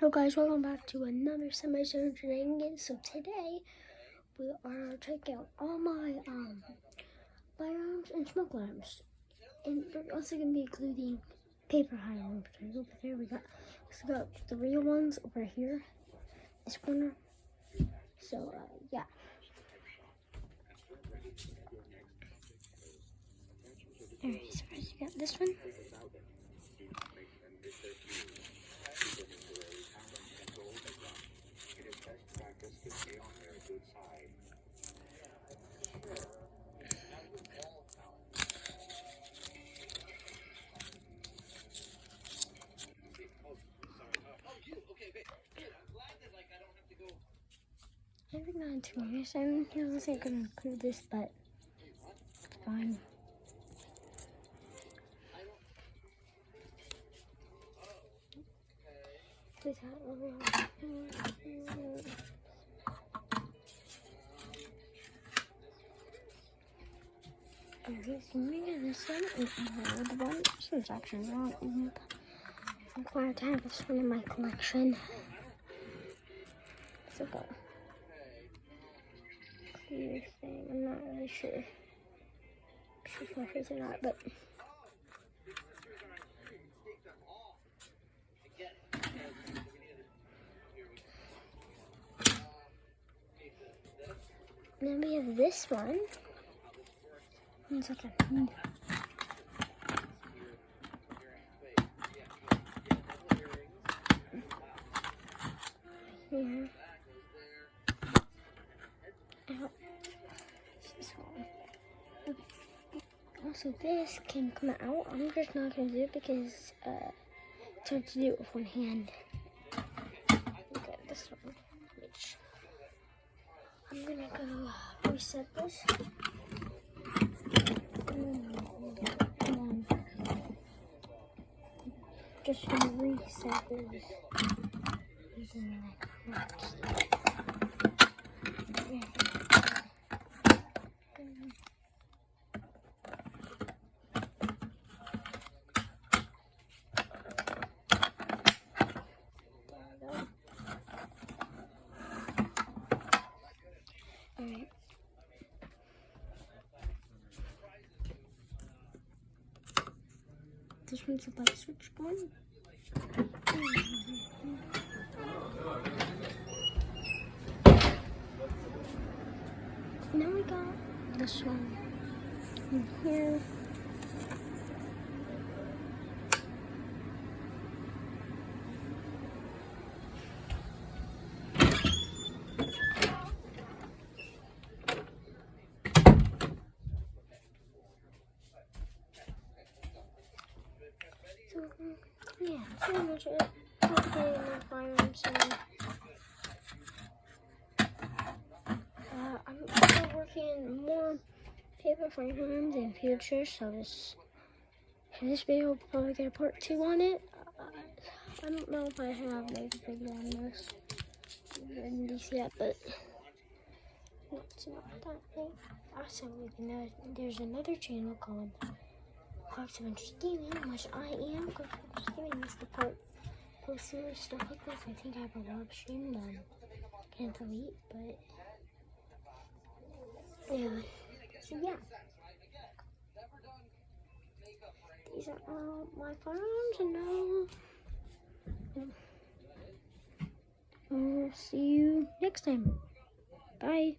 Hello guys, welcome back to another semi-solution. So today we are checking out all my firearms and smoke alarms, and we're also gonna be including paper firearms. Over there we got the real ones over here, this corner. So yeah. Alright, so first you got this one. I think not too much. I wasn't gonna include this, but it's fine. Please this one, the one. This one's actually wrong. I'm glad to have this one in my collection. It's like a clear thing. I'm not really sure if it's my face or not, but then we have this one. It's like a here. Also, this can come out. I'm just not going to do it because it's hard to do it with one hand. Look at this one, which I'm going to go reset this. Come on. Just going to reset this using like Alright. This one's about switchboard. Now we got this one in here. So, yeah, pretty much it. Hopefully, my firearms I'm still working more paper firearms in the future, so this video will probably get a part 2 on it. I don't know if I have made a video on this in this yet, but it's not that big. Also, there's another channel called Parts of Interest Gaming, which I am going to gaming is the part post series stuff like this. I think I have a live stream that I can't delete, but yeah. So yeah. These are all my firearms, and now I'll see you next time. Bye.